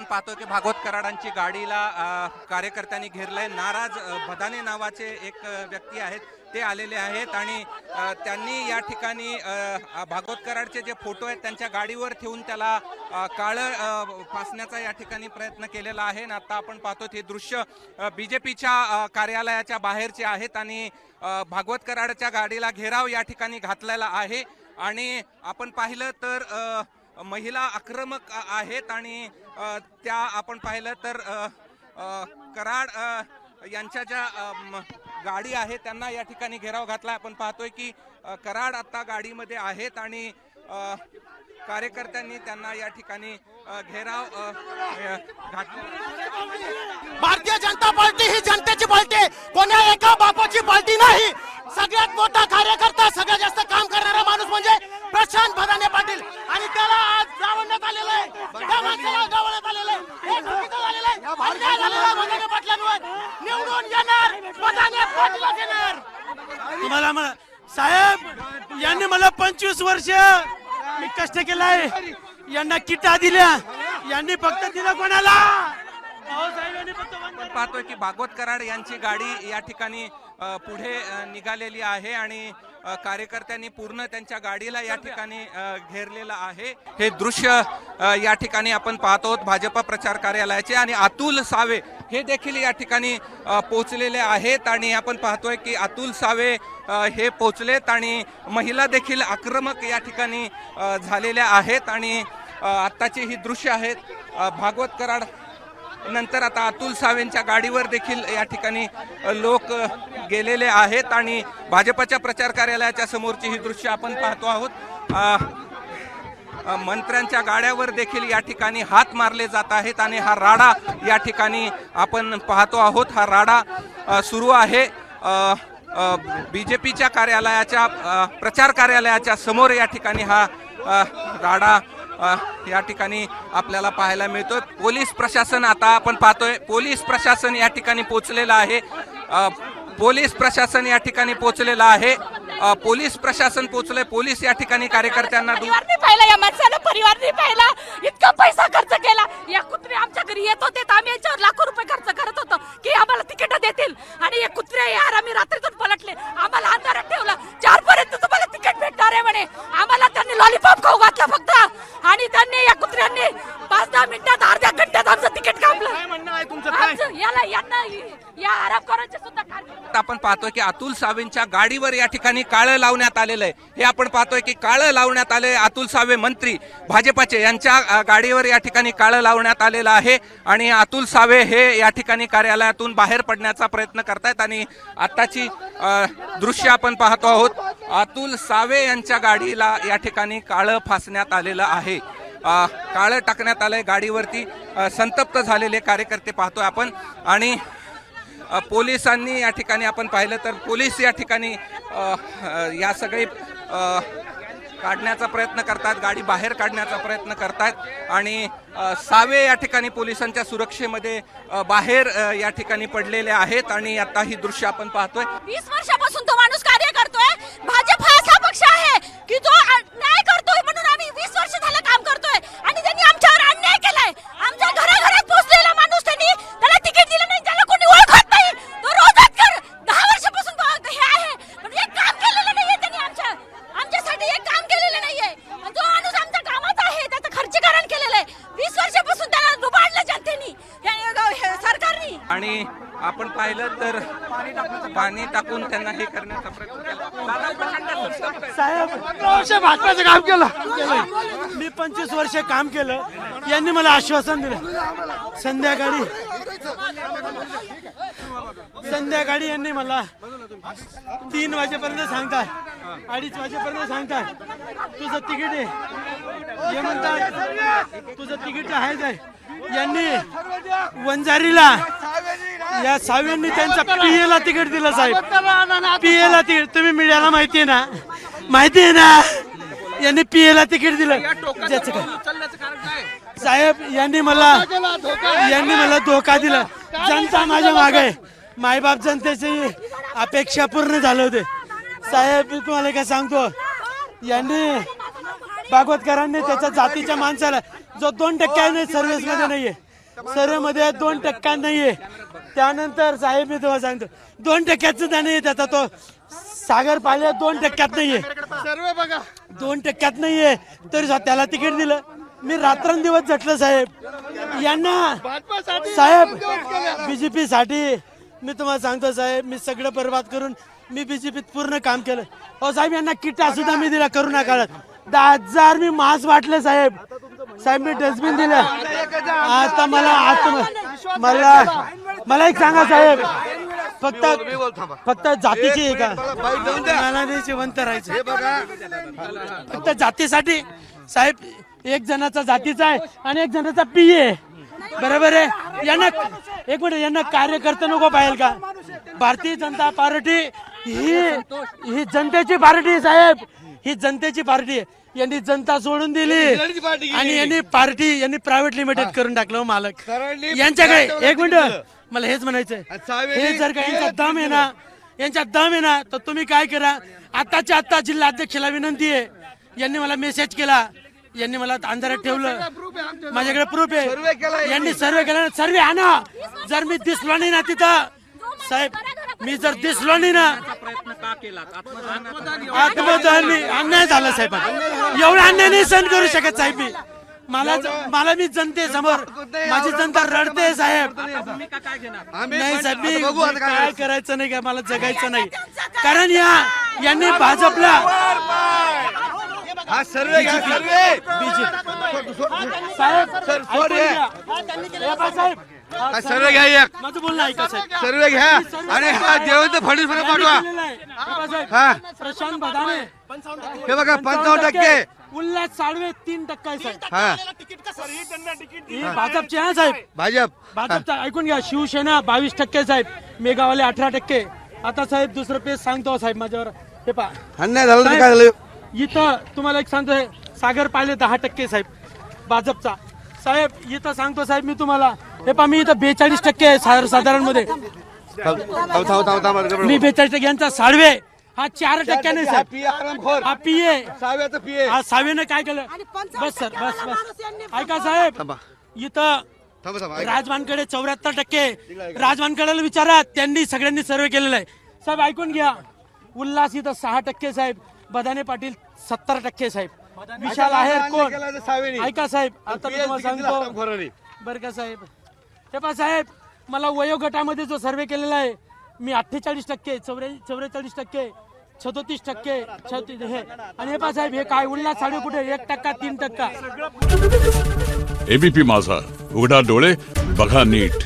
पाहतोय की भागवत कराडांची गाडीला कार्यकर्त्यांनी घेरलंय। नाराज भदाने नावाचे एक व्यक्ती आहेत, ते आलेले आहेत आणि त्यांनी या ठिकाणी भागवत कराडचे जे फोटो आहेत त्यांच्या गाडीवर ठेवून त्याला काळं फासण्याचा या ठिकाणी प्रयत्न केलेला आहे। आता आपण पाहतो हे दृश्य बीजेपीच्या कार्यालयाच्या बाहेरचे आहेत आणि भागवत कराडच्या गाडीला घेराव या ठिकाणी घातलेला आहे आणि आपण पाहिलं तर महिला आक्रमक आहेत आणि त्या आपण पाहिलं तर कराड यांच्या ज्या गाडी आहे त्यांना या ठिकाणी घेराव घातला। आपण पाहतोय की कराड आता गाडीमध्ये आहेत आणि कार्यकर्त्यांनी त्यांना या ठिकाणी घेराव घातला। भारतीय जनता पार्टी ही जनतेची पार्टी, कोणा एका बापाची पार्टी नाही। सगळ्यात मोठा कार्यकर्ता, सगळ्यात जास्त काम करणारा माणूस म्हणजे प्रशांत भदाने पाटील आणि त्याला आज जावण्यात आलेलं आहे। त्या माणसाला जावण्यात आलेलं आहे, हे चुकीचं झालेलं आहे, अन्याय झालेला आहे। भदाने पाटलांवर निवडून येणार, भदाने पाटीलच येणार। तुम्हाला साहेब, यांनी मला 25 वर्ष मी कष्ट केलाय, यांना किटा दिल्या, यांनी फक्त दिलं कोणाला? पाहतोय की भागवत कराड यांची गाडी या ठिकाणी पुढे निघालेली आहे आणि कार्यकर्त्यांनी पूर्ण त्यांच्या गाडीला या ठिकाणी घेरलेलं आहे। हे दृश्य या ठिकाणी आपण पाहतो भाजपा प्रचार कार्यालयाचे आणि अतुल सावे हे देखील या ठिकाणी पोहोचलेले आहेत आणि आपण पाहतोय की अतुल सावे हे पोहोचलेत आणि महिला देखील आक्रमक या ठिकाणी झालेल्या आहेत आणि आत्ताची ही दृश्य आहेत भागवत कराड नंतर आता अतुल सावेंच्या गाडीवर देखील या ठिकाणी लोक गेलेले आहेत आणि भाजपच्या प्रचार कार्यालयाच्या समोरची ही दृश्य आपण पाहतो आहोत। मंत्र्यांच्या गाड्यावर देखील या ठिकाणी हात मारले जात आहेत आणि हा राडा या ठिकाणी आपण पाहतो आहोत। हा राडा सुरू आहे बीजेपीच्या कार्यालयाच्या प्रचार कार्यालयाच्या समोर या ठिकाणी हा राडा या ठिकाणी आपल्याला पाहायला मिळतोय। पोलीस प्रशासन आता आपण पाहतोय पोलीस प्रशासन या ठिकाणी पोहोचलेलं आहे। पोलीस प्रशासन या ठिकाणी पोहोचलेलं आहे। पोलीस प्रशासन पोहोचले। पोलीस या ठिकाणी कार्यकर्त्यांना पाहिला, या माणसानं परिवारने पाहिला, इतका पैसा खर्च केला। या कुत्रे आमच्या घरी येत होते, आम्ही यांच्यावर लाखो रुपये खर्च करत होतो की आम्हाला तिकीट देतील आणि हे कुत्रे यार आम्ही रात्रीतून पलटले, आम्हाला अंधारात ठेवलं। 4 पर्यंत तुम्हाला तिकीट भेटणार आहे म्हणे, आम्हाला त्यांनी लॉलीपॉप खाऊ घातला फक्त आणि त्यांनी या कुत्र्यांनी 5-10 मिनिटात अर्ध्या घंट्यात आमचं तिकीट कापलं। या आरामखोरांचे सुद्धा आपण पाहतोय की अतुल सावेंच्या गाडीवर या ठिकाणी काळं लावण्यात आलेलं आहे। हे आपण पाहतोय की काळं लावण्यात आले। अतुल सावे मंत्री भाजपाचे यांच्या गाडीवर या ठिकाणी काळं लावण्यात आलेलं आहे आणि अतुल सावे हे या ठिकाणी कार्यालयातून बाहेर पडण्याचा प्रयत्न करतायत आणि आताची दृश्य आपण पाहतो आहोत। अतुल सावे यांच्या गाडीला या ठिकाणी काळं फासण्यात आलेलं आहे, काळं टाकण्यात आलंय गाडीवरती। संतप्त झालेले कार्यकर्ते पाहतोय आपण आणि पोलिसांनी या ठिकाणी आपण पाहिलं तर पोलीस या ठिकाणी या सगळे काढण्याचा प्रयत्न करतात, गाडी बाहेर काढण्याचा प्रयत्न करतात आणि सावे या ठिकाणी पोलिसांच्या सुरक्षेमध्ये बाहेर या ठिकाणी पडलेले आहेत आणि आता ही दृश्य आपण पाहतोय। 20 वर्षापासून तो माणूस कार्य करतोय। भाजप हा असा पक्ष आहे की जो न्याय करतोय, म्हणून आम्ही 20 वर्ष झालं काम करतोय आणि त्यांनी आमच्यावर अन्याय केलाय। आमच्या घराघरात पोहोचलेला माणूस त्यांनी त्याला तिकीट दिलं नाही, ज्याला कोणी ओळखत नाही, तो रोजच कर 10 वर्षापासून हे आहे पण एक काम केलेलं नाहीये त्यांनी, आमच्यासाठी एक काम केलेलं नाहीये। जो माणूस आमच्या कामाचा आहे त्याचं खर्चीकरण केलेलं आहे। 20 वर्षापासून त्याला लुबाडलं जनतेने, सरकारने। आणि आपण पाहिलं तर पाणी टाकून त्यांना हे करण्याचा प्रयत्न केला। साहेब, 15 वर्ष भाजपाचं काम केलं, मी 25 वर्ष काम केलं यांनी मला आश्वासन दिलं संध्याकाळी यांनी मला 3 वाजेपर्यंत सांगताय, 2:30 वाजेपर्यंत सांगताय तुझं तिकीट आहे, हे म्हणतात तुझं तिकीट आहेच आहे. यांनी वंजारीला या सावेंनी त्यांचा पीएला तिकीट दिलं साहेब, पीएला तिकीट. तुम्ही मीडियाला माहिती आहे ना यांनी पीएला तिकीट दिलं. ज्याचं काय साहेब यांनी मला धोका दिला. जनता माझ्या मागे आहे, मायबाप जनतेची अपेक्षा पूर्ण झाले होते साहेब. मी तुम्हाला काय सांगतो, यांनी भागवतकरांनी त्याच्या जातीच्या माणसाला जो 2% सर्व्हिस मध्ये नाहीये, सर्वे मध्ये 2% नाहीये. त्यानंतर साहेब मी तुम्हाला सांगतो 2% सुद्धा नाहीये त्याचा. तो सागर पाल्या 2% नाहीये, सर्वे बघा 2% नाहीये, तरी त्याला तिकीट दिलं. मी रात्रंदिवस झटलं साहेब यांना. साहेब बीजेपी साठी मी तुम्हाला सांगतो साहेब, मी सगळं बर्बाद करून मी बीजेपीत पूर्ण काम केलं. हो साहेब यांना किटा सुद्धा मी दिला करोना काळात. 10,000 मी मास्क वाटले साहेब. मी डस्टबिन दिलं. आता मला एक सांगा साहेब, फक्त जातीची आहे का? मला जिवंत राहायचं फक्त जातीसाठी साहेब. एक जणाचा जातीचा आहे आणि एक जणाचा पीए, बरोबर आहे. यांना एक मिनिट, यांना कार्यकर्ते नको पाहिजे का? भारतीय जनता पार्टी ही जनतेची पार्टी आहे साहेब, ही जनतेची पार्टी आहे. यांनी जनता सोडून दिली आणि यांनी प्रायव्हेट लिमिटेड करून टाकलं मालक. यांच्याकडे एक मिनिट मला हेच म्हणायचंय, हे जर का यांचा दम आहे ना तर तुम्ही काय करा, आताच्या आता जिल्हा अध्यक्षाला विनंती आहे. यांनी मला मेसेज केला, यांनी मला अंधारात ठेवलं, माझ्याकडे प्रूफ आहे. यांनी सर्वे केला, सर्वे आणा. जर मी दिसलो नाही ना तिथं साहेब, मी जर दिसलो नाही ना, आत्मदान अन्याय झाला साहेब. एवढा अन्याय नाही सहन करू शकत साहेब. मला मी जनतेसमोर माझी जनता रडते साहेब. नाही साहेब, मी काय करायचं नाही का, मला जगायचं नाही. कारण यांनी भाजपला सर्वे घ्या, एक माझं बोलणं ऐका साहेब. सर्वे घ्या आणि हा देवेंद्र फडणवीस पाठवा. हा प्रशांत बदाने हे बघा 55%, उल्हास साळवे 3% आहे साहेब. हा ही भाजपचे आहे साहेब, भाजपचा. ऐकून घ्या, शिवसेना 22% साहेब, मेगावाले 18%. आता साहेब दुसरं पेज सांगतो साहेब माझ्यावर. हे पहा अन्याय झालं तर काय झालं? इथं तुम्हाला एक सांगतोय, सागर पाले 10% साहेब भाजपचा साहेब. इथं सांगतो साहेब मी तुम्हाला, हे पहा मी इथं 42% आहे साधारण मध्ये. मी 42%. यांचा साळवे हा 4% नाही साहेब, हा पीए. हा सावेनं काय केलं? बस सर, बस ऐका साहेब. इथं राजवानकडे 74%. राजवानकडेला विचारा, त्यांनी सगळ्यांनी सर्वे केलेला आहे साहेब. ऐकून घ्या, उल्हास इथं 6% साहेब, बदाने पाटील 70% साहेब, विशाल आहेर कोण? ऐका साहेब, आता मी तुम्हाला सांगतो बरं का साहेब. हे पहा साहेब, मला वयोगटामध्ये जो सर्वे केलेला आहे, मी 48%, 44%, 37% हे. आणि हे पहा साहेब, हे काय उल्हास साडे कुठे? 1%, 3%. एबीपी माझा, उघडा डोळे बघा नीट.